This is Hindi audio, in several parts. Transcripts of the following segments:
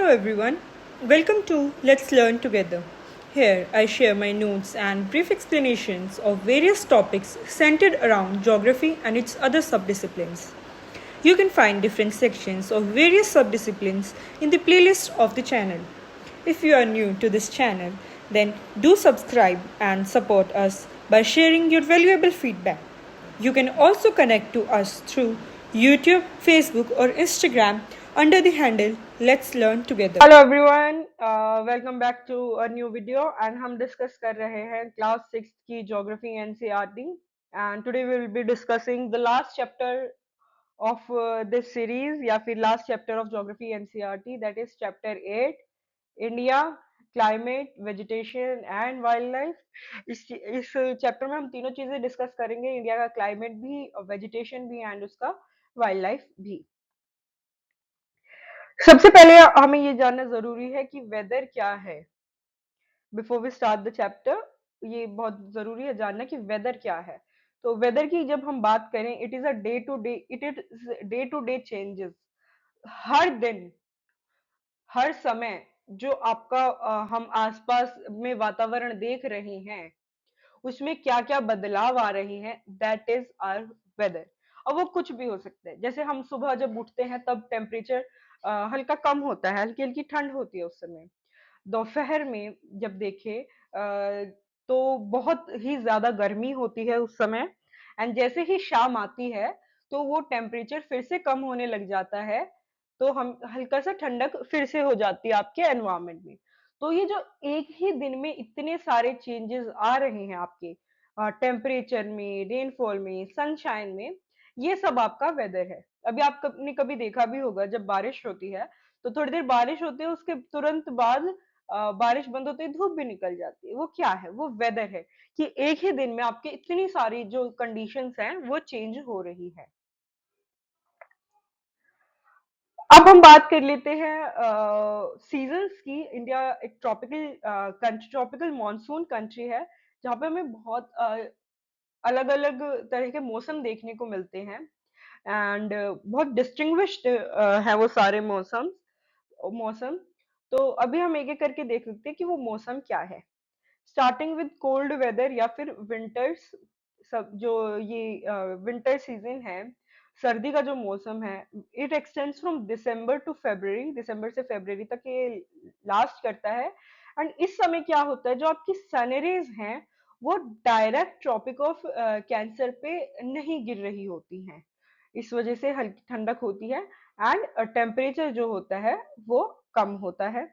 Hello everyone, welcome to Let's Learn Together. Here I share my notes and brief explanations of various topics centered around geography and its other subdisciplines. You can find different sections of various subdisciplines in the playlist of the channel. If you are new to this channel, then do subscribe and support us by sharing your valuable feedback. You can also connect to us through YouTube, Facebook, or Instagram under the handle Let's Learn Together. Hello everyone, welcome back to a new video and हम discuss कर रहे हैं class 6 की geography NCERT and today we will be discussing the last chapter of this series या फिर last chapter of geography NCERT, that is chapter 8 India, climate, vegetation and wildlife. इस चैप्टर में हम तीनों चीजें डिस्कस करेंगे, इंडिया का क्लाइमेट भी, वेजिटेशन भी एंड उसका वाइल्ड लाइफ भी। सबसे पहले हमें ये जानना जरूरी है कि वेदर क्या है। Before we start the chapter ये बहुत जरूरी है जानना कि वेदर क्या है। तो वेदर की जब हम बात करें, it is a day to day changes. हर दिन, हर समय जो आपका हम आसपास में वातावरण देख रहे हैं उसमें क्या क्या बदलाव आ रहे हैं, दैट इज आवर वेदर। अब वो कुछ भी हो सकता है, जैसे हम सुबह जब उठते हैं तब टेम्परेचर हल्का कम होता है, हल्की हल्की ठंड होती है उस समय। दोपहर में जब देखें तो बहुत ही ज्यादा गर्मी होती है उस समय, एंड जैसे ही शाम आती है तो वो टेम्परेचर फिर से कम होने लग जाता है, तो हम हल्का सा ठंडक फिर से हो जाती है आपके एनवायरमेंट में। तो ये जो एक ही दिन में इतने सारे चेंजेस आ रहे हैं आपके टेम्परेचर में, रेनफॉल में, सनशाइन में, ये सब आपका वेदर है। अभी आपने कभी देखा भी होगा, जब बारिश होती है तो थोड़ी देर बारिश होती है, उसके तुरंत बाद बारिश बंद होते ही धूप भी निकल जाती है। वो क्या है? वो वेदर है कि एक ही दिन में आपके इतनी सारी जो कंडीशंस हैं वो चेंज हो रही है। अब हम बात कर लेते हैं सीजन्स की। इंडिया एक ट्रॉपिकल मॉनसून कंट्री है, जहाँ पे हमें बहुत अलग अलग तरह के मौसम देखने को मिलते हैं, एंड बहुत डिस्टिंग्विश्ड है वो सारे मौसम। तो अभी हम एक एक करके देख सकते हैं कि वो मौसम क्या है। स्टार्टिंग विद कोल्ड वेदर या फिर विंटर्स। सब जो ये विंटर सीजन है, सर्दी का जो मौसम है, it extends from December to February, दिसंबर से फरवरी तक ये लास्ट करता है। एंड इस समय क्या होता है, जो आपकी सनरेज हैं वो डायरेक्ट ट्रॉपिक ऑफ कैंसर पे नहीं गिर रही होती हैं, इस वजह से हल्की ठंडक होती है एंड टेम्परेचर जो होता है वो कम होता है।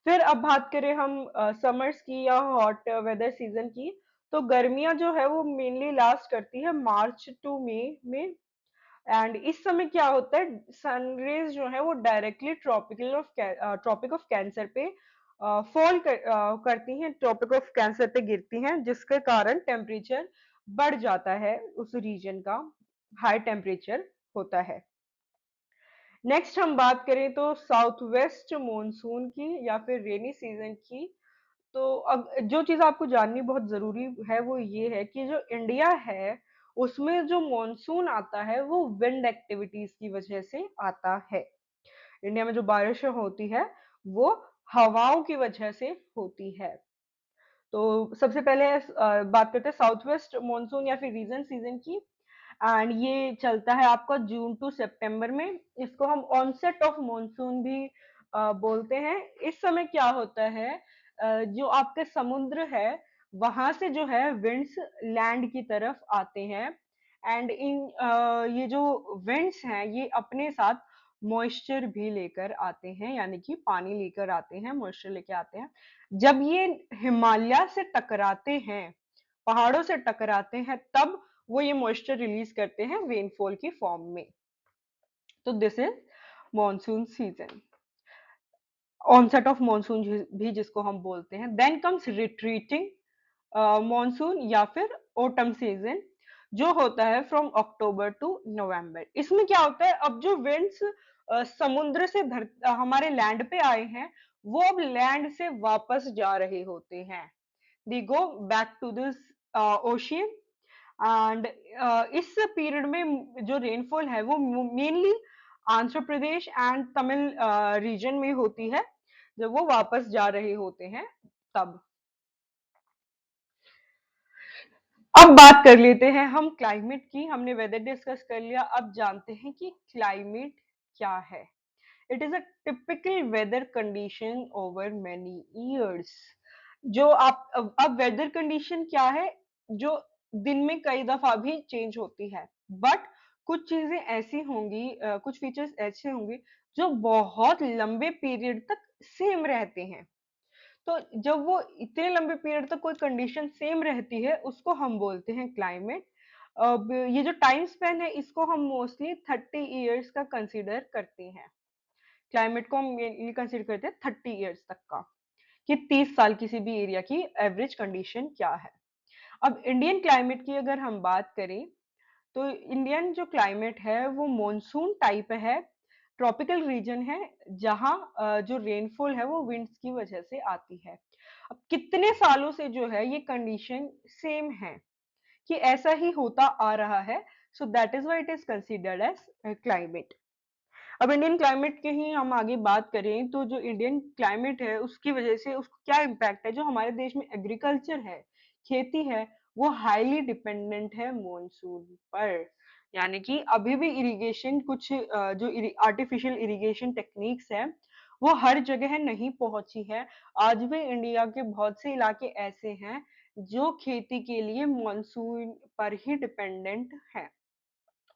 फिर अब बात करें हम समर्स की या हॉट वेदर सीजन की, तो गर्मियां जो है वो मेनली लास्ट करती है मार्च टू मई में। एंड इस समय क्या होता है, सनरेज जो है वो डायरेक्टली ट्रॉपिक ऑफ कैंसर पे करती हैं, ट्रॉपिक ऑफ कैंसर पे गिरती हैं, जिसके कारण टेम्परेचर बढ़ जाता है, उस रीजन का हाई टेम्परेचर होता है। नेक्स्ट हम बात करें तो साउथ वेस्ट मॉनसून की या फिर रेनी सीजन की। तो अब जो चीज आपको जाननी बहुत जरूरी है वो ये है कि जो इंडिया है उसमें जो मॉनसून आता है वो विंड एक्टिविटीज की वजह से आता है। इंडिया में जो बारिशें होती है वो हवाओं की वजह से होती है। तो सबसे पहले बात करते हैं साउथ वेस्ट मॉनसून या फिर रीजन सीजन की। एंड ये चलता है आपका जून टू सितंबर में। इसको हम ऑनसेट ऑफ मॉनसून भी बोलते हैं। इस समय क्या होता है, जो आपके समुद्र है वहां से जो है विंड्स लैंड की तरफ आते हैं, एंड ये जो विंड्स हैं ये अपने साथ मॉइस्चर भी लेकर आते हैं, यानी कि पानी लेकर आते हैं, मॉइस्चर लेके आते हैं। जब ये हिमालय से टकराते हैं, पहाड़ों से टकराते हैं, तब वो ये मॉइस्चर रिलीज करते हैं रेनफॉल की फॉर्म में। तो this is monsoon season, onset of monsoon भी जिसको हम बोलते हैं। देन कम्स रिट्रीटिंग मॉनसून या फिर ऑटम सीजन, जो होता है फ्रॉम अक्टूबर टू नवंबर। इसमें क्या होता है, अब जो विंड्स समुद्र से हमारे लैंड पे आए हैं वो अब लैंड से वापस जा रहे होते हैं, they go back to this ocean. And इस पीरियड में जो रेनफॉल है वो mainly Andhra Pradesh and Tamil region में होती है, जब वो वापस जा रहे होते हैं तब। अब बात कर लेते हैं हम क्लाइमेट की। हमने वेदर डिस्कस कर लिया, अब जानते हैं कि क्लाइमेट क्या है। It is a typical weather condition over many years. जो आप अब वेदर कंडीशन क्या है, जो दिन में कई दफा भी चेंज होती है, बट कुछ चीजें ऐसी होंगी, कुछ फीचर्स ऐसे होंगे जो बहुत लंबे पीरियड तक सेम रहते हैं। तो जब वो इतने लंबे पीरियड तक कोई कंडीशन सेम रहती है, उसको हम बोलते हैं क्लाइमेट। अब ये जो टाइम स्पेन है, इसको हम मोस्टली 30 ईयर्स का कंसीडर करते हैं। क्लाइमेट को हम मेनली कंसीडर करते हैं 30 ईयर्स तक का, कि 30 साल किसी भी एरिया की एवरेज कंडीशन क्या है। अब इंडियन क्लाइमेट की अगर हम बात करें, तो इंडियन जो क्लाइमेट है वो मॉनसून टाइप है, ट्रॉपिकल रीजन है, जहाँ जो रेनफॉल है वो विंड्स की वजह से आती है। अब कितने सालों से जो है ये कंडीशन सेम है, कि ऐसा ही होता आ रहा है, so that is why it is considered as climate. अब इंडियन क्लाइमेट के ही हम आगे बात करें, तो जो इंडियन क्लाइमेट है उसकी वजह से उसको क्या इम्पैक्ट है, जो हमारे देश में एग्रीकल्चर है, खेती है, वो हाईली डिपेंडेंट है मॉनसून पर। यानी कि अभी भी इरिगेशन कुछ जो आर्टिफिशियल इरिगेशन टेक्निक्स है वो हर जगह नहीं पहुंची है। आज भी इंडिया के बहुत से इलाके ऐसे हैं जो खेती के लिए मॉनसून पर ही डिपेंडेंट है।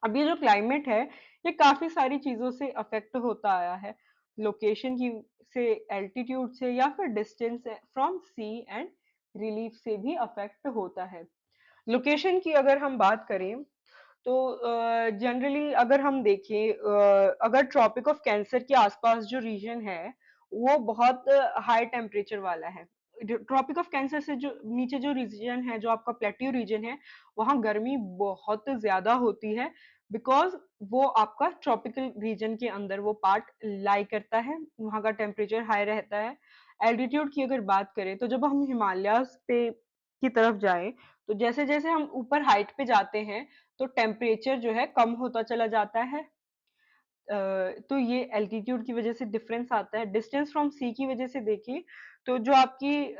अब ये जो क्लाइमेट है, ये काफी सारी चीजों से अफेक्ट होता आया है। लोकेशन की से, एल्टीट्यूड से, या फिर distance from sea and relief से भी अफेक्ट होता है। लोकेशन की अगर हम बात करें, तो जनरली अगर हम देखें, अगर ट्रॉपिक ऑफ कैंसर के आसपास जो रीजन है वो बहुत हाई टेम्परेचर वाला है। ट्रॉपिक ऑफ कैंसर से जो नीचे जो रीजन है, जो आपका प्लेट्यू रीजन है, वहाँ गर्मी बहुत ज्यादा होती है, बिकॉज वो आपका ट्रॉपिकल रीजन के अंदर वो पार्ट लाई करता है, वहाँ का टेम्परेचर हाई रहता है। एल्टीट्यूड की अगर बात करें, तो जब हम हिमालयाज पे की तरफ जाएं, तो जैसे जैसे हम ऊपर हाइट पे जाते हैं, तो टेम्परेचर जो है कम होता चला जाता है। तो ये एल्टीट्यूड की वजह से डिफरेंस आता है। डिस्टेंस फ्रॉम सी की वजह से देखिए, तो जो आपकी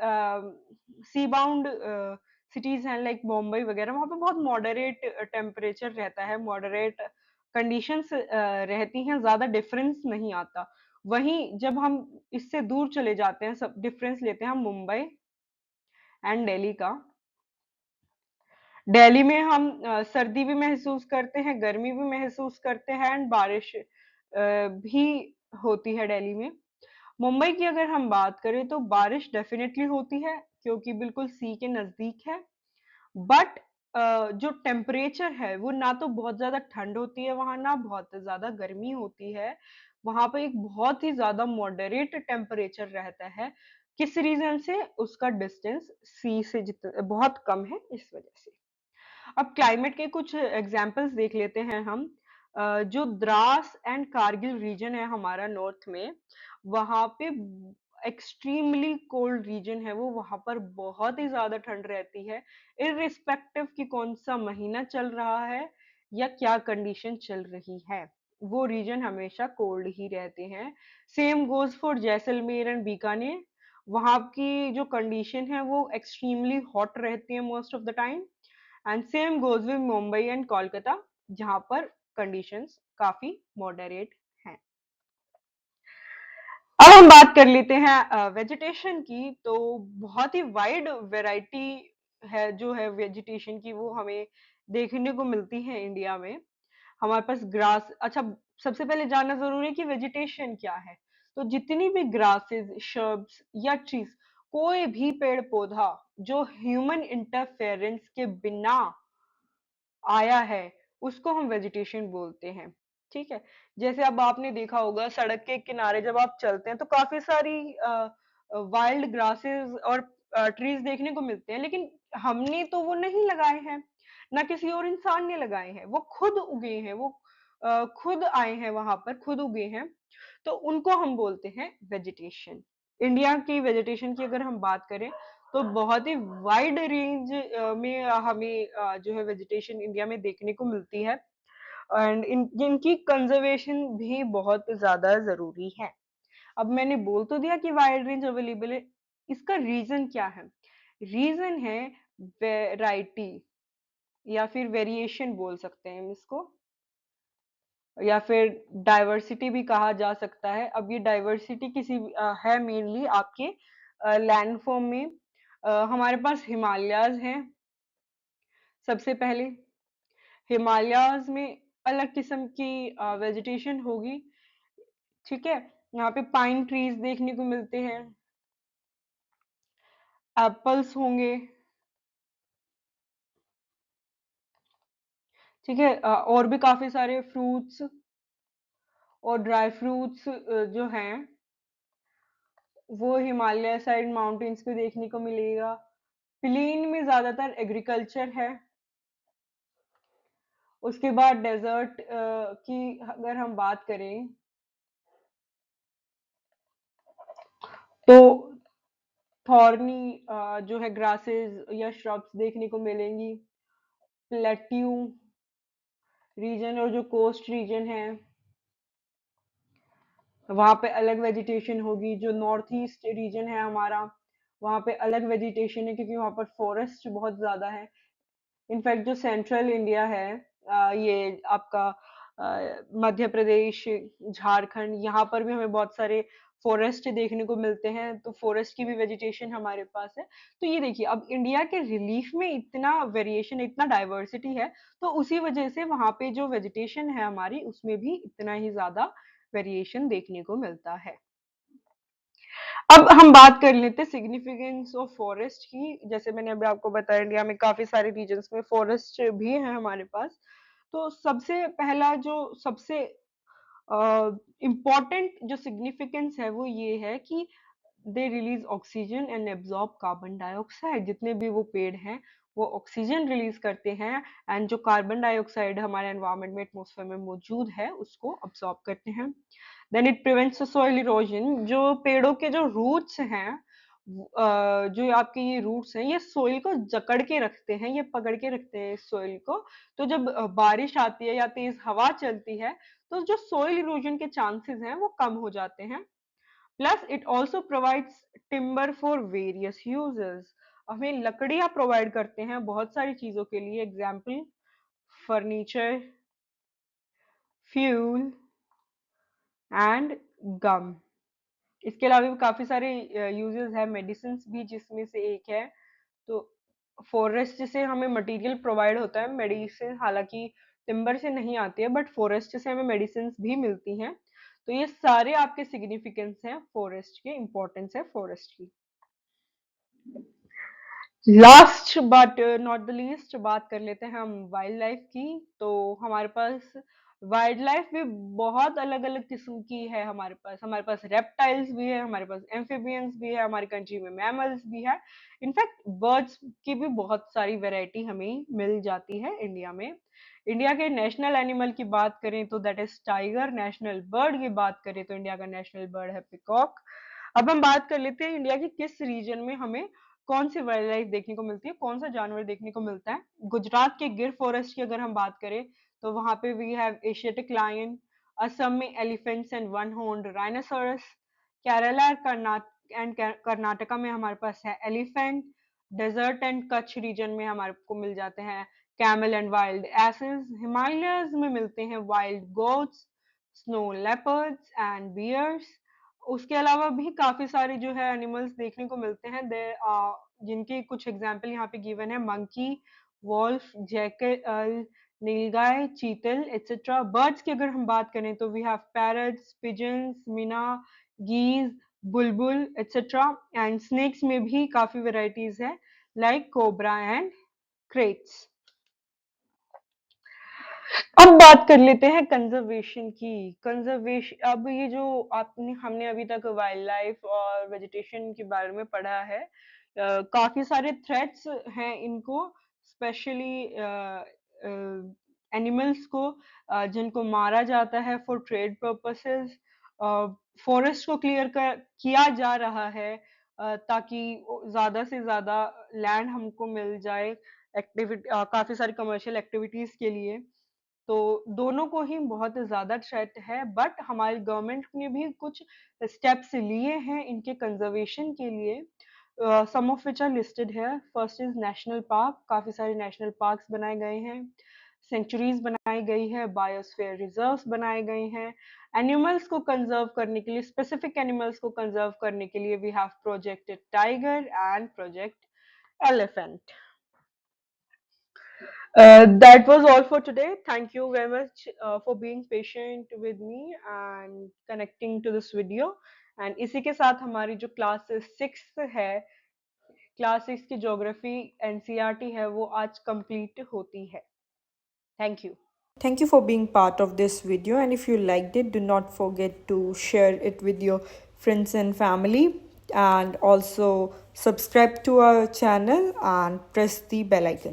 सी बाउंड सिटीज हैं लाइक मुंबई वगैरह, वहां पे बहुत मॉडरेट टेम्परेचर रहता है, मॉडरेट कंडीशंस रहती हैं, ज्यादा डिफरेंस नहीं आता। वहीं जब हम इससे दूर चले जाते हैं, सब डिफरेंस लेते हैं हम मुंबई एंड दिल्ली का। दिल्ली में हम सर्दी भी महसूस करते हैं, गर्मी भी महसूस करते हैं, एंड बारिश भी होती है दिल्ली में। मुंबई की अगर हम बात करें, तो बारिश डेफिनेटली होती है, क्योंकि बिल्कुल सी के नजदीक है। बट जो टेम्परेचर है वो ना तो बहुत ज्यादा ठंड होती है वहां, ना बहुत ज्यादा गर्मी होती है। वहां पे एक बहुत ही ज्यादा मॉडरेट टेम्परेचर रहता है। किस रीजन से? उसका डिस्टेंस सी से जितना बहुत कम है, इस वजह से। अब क्लाइमेट के कुछ एग्जाम्पल्स देख लेते हैं हम। जो द्रास एंड कारगिल रीजन है हमारा नॉर्थ में, वहां पे एक्सट्रीमली कोल्ड रीजन है वो, वहां पर बहुत ही ज्यादा ठंड रहती है, इररिस्पेक्टिव कि कौन सा महीना चल रहा है या क्या कंडीशन चल रही है, वो रीजन हमेशा कोल्ड ही रहते हैं। Same goes for Jaisalmer and Bikaner. वहां की जो कंडीशन है वो एक्सट्रीमली हॉट रहती है most of the time. And same goes with Mumbai and Kolkata, जहां पर कंडीशंस काफी मॉडरेट हैं। अब हम बात कर लेते हैं वेजिटेशन की। तो बहुत ही वाइड वैरायटी है जो है वेजिटेशन की, वो हमें देखने को मिलती है इंडिया में। हमारे पास ग्रास, अच्छा, सबसे पहले जानना जरूरी है कि वेजिटेशन क्या है। तो जितनी भी ग्रासेस, शर्ब्स या ट्रीज, कोई भी पेड़ पौधा जो ह्यूमन इंटरफेरेंस के बिना आया है, उसको हम वेजिटेशन बोलते हैं। ठीक है। जैसे अब आपने देखा होगा सड़क के किनारे जब आप चलते हैं, तो काफी सारी वाइल्ड ग्रासेस और ट्रीज देखने को मिलते हैं, लेकिन हमने तो वो नहीं लगाए हैं, ना किसी और इंसान ने लगाए हैं, वो खुद उगे हैं, वो खुद आए हैं वहां पर, खुद उगे हैं। तो उनको हम बोलते हैं वेजिटेशन। इंडिया की वेजिटेशन की अगर हम बात करें, तो बहुत ही वाइड रेंज में हमें जो है वेजिटेशन इंडिया में देखने को मिलती है। एंड जिनकी कंजर्वेशन भी बहुत ज्यादा जरूरी है। अब मैंने बोल तो दिया कि वाइड रेंज अवेलेबल है, इसका रीजन क्या है? रीजन है वैरायटी, या फिर वेरिएशन बोल सकते हैं हम इसको, या फिर डाइवर्सिटी भी कहा जा सकता है। अब ये डाइवर्सिटी किसी है मेनली आपके लैंडफॉर्म में। हमारे पास हिमालयाज हैं सबसे पहले। हिमालयाज में अलग किस्म की वेजिटेशन होगी, ठीक है। यहाँ पे पाइन ट्रीज देखने को मिलते हैं, एप्पल्स होंगे, ठीक है। और भी काफी सारे फ्रूट्स और ड्राई फ्रूट्स जो हैं वो हिमालय साइड माउंटेन्स पे देखने को मिलेगा। प्लेन में ज्यादातर एग्रीकल्चर है। उसके बाद डेजर्ट की अगर हम बात करें तो थॉर्नी जो है ग्रासेस या श्रब्स देखने को मिलेंगी। प्लेट्यू रीजन और जो कोस्ट रीजन है वहां पे अलग वेजिटेशन होगी। जो नॉर्थ ईस्ट रीजन है हमारा, वहां पे अलग वेजिटेशन है क्योंकि वहां पर फॉरेस्ट बहुत ज्यादा है। इनफैक्ट जो सेंट्रल इंडिया है, ये आपका मध्य प्रदेश, झारखंड, यहाँ पर भी हमें बहुत सारे फॉरेस्ट देखने को मिलते हैं, तो फॉरेस्ट की भी वेजिटेशन हमारे पास है। तो ये देखिए, अब इंडिया के रिलीफ में इतना वेरिएशन, इतना डाइवर्सिटी है, तो उसी वजह से वहां पे जो वेजिटेशन है हमारी उसमें भी इतना ही ज्यादा वेरिएशन देखने को मिलता है। अब हम बात कर लेते हैं सिग्निफिकेंस ऑफ फॉरेस्ट की। जैसे मैंने अभी आपको बताया, इंडिया में काफी सारे रीजन्स में फॉरेस्ट भी है हमारे पास। तो सबसे पहला जो सबसे इम्पोर्टेंट जो सिग्निफिकेंस है वो ये है कि they release oxygen and absorb carbon dioxide. जितने भी वो पेड़ हैं वो ऑक्सीजन रिलीज करते हैं, एंड जो कार्बन डाइऑक्साइड हमारे एनवायरनमेंट में, एटमॉस्फेयर में मौजूद है, उसको अब्सॉर्ब करते हैं। Then it prevents soil erosion. जो पेड़ों के जो रूट्स हैं, जो आपके ये रूट्स हैं, ये सोइल को जकड़ के रखते हैं, ये पकड़ के रखते हैं सोइल को। तो जब बारिश आती है या तेज हवा चलती है तो जो सोइल इरोजन के चांसेस हैं वो कम हो जाते हैं। Plus it also provides timber for various uses. हमें लकड़ियां प्रोवाइड करते हैं बहुत सारी चीजों के लिए। एग्जाम्पल, फर्नीचर, फ्यूल एंड गम। इसके अलावा भी काफी सारे यूजेस है, मेडिसिन भी जिसमें से एक है। तो फॉरेस्ट से हमें मटेरियल प्रोवाइड होता है, मेडिसिन हालांकि टिम्बर से नहीं आती है, बट फॉरेस्ट से हमें मेडिसिन भी मिलती हैं। तो ये सारे आपके सिग्निफिकेंस हैं फॉरेस्ट के, इंपॉर्टेंस है फॉरेस्ट की। Last but not the least बात कर लेते हैं हम वाइल्ड लाइफ की। तो हमारे पास वाइल्ड लाइफ भी बहुत अलग अलग किस्म की है। हमारे पास रेप्टाइल्स भी है, हमारे पास एम्फिबियंस भी है, हमारी कंट्री में मैमल्स भी है। इनफैक्ट बर्ड्स की भी बहुत सारी वैरायटी हमें मिल जाती है इंडिया में। इंडिया के नेशनल एनिमल की बात करें तो that is tiger. National bird की बात करें तो इंडिया का नेशनल बर्ड है पिकॉक। अब हम बात कर लेते हैं इंडिया के किस रीजन में हमें कौन सी वाइल्ड लाइफ देखने को मिलती है, कौन सा जानवर देखने को मिलता है। गुजरात के गिर फॉरेस्ट की अगर हम बात करें तो वहां पे we have Asiatic lion. Assam में elephants and one horned rhinoceros. Kerala and Karnataka में हमारे पास है elephant. Desert and Kutch region में हमारे को मिल जाते हैं camel and wild asses. Himalayas में मिलते हैं wild goats, snow leopards and bears. उसके अलावा भी काफी सारे जो है एनिमल्स देखने को मिलते हैं, जिनके कुछ एग्जाम्पल यहाँ पे गिवन है: मंकी, वॉल्फ, जैकल, नीलगाय, चीतल एक्सेट्रा। बर्ड्स की अगर हम बात करें तो we have parrots, pigeons, myna, geese, bulbul etcetera. And snacks में भी काफी वेराइटीज है, लाइक कोबरा एंड क्रेट्स। अब बात कर लेते हैं कंजर्वेशन की। कंजर्वेशन, अब ये जो आपने हमने अभी तक वाइल्ड लाइफ और वेजिटेशन के बारे में पढ़ा है, काफी सारे थ्रेट्स हैं इनको, स्पेशली एनिमल्स को, जिनको मारा जाता है फॉर ट्रेड पर्पसेस। फॉरेस्ट को क्लियर किया जा रहा है ताकि ज्यादा से ज्यादा लैंड हमको मिल जाए एक्टिविटी, काफी सारी कमर्शियल एक्टिविटीज के लिए। तो दोनों को ही बहुत ज़्यादा थ्रेट है, बट हमारी गवर्नमेंट ने भी कुछ स्टेप्स लिए हैं इनके कंजर्वेशन के लिए। सम ऑफ विच आर लिस्टेड है। फर्स्ट इज नेशनल पार्क, काफ़ी सारे नेशनल पार्क्स बनाए गए हैं, सेंचुरीज बनाई गई है, बायोस्फीयर रिजर्व्स बनाए गए हैं। एनिमल्स को कंजर्व करने के लिए, स्पेसिफिक एनिमल्स को कंजर्व करने के लिए we have project tiger and project elephant. That was all for today. Thank you very much for being patient with me and connecting to this video. And इसी के साथ हमारी जो क्लास 6 है, क्लास 6 की ज्योग्राफी एनसीईआरटी है, वो आज कंप्लीट होती है। Thank you. Thank you for being part of this video, and if you liked it, do not forget to share it with your friends and family, and also subscribe to our channel and press the bell icon.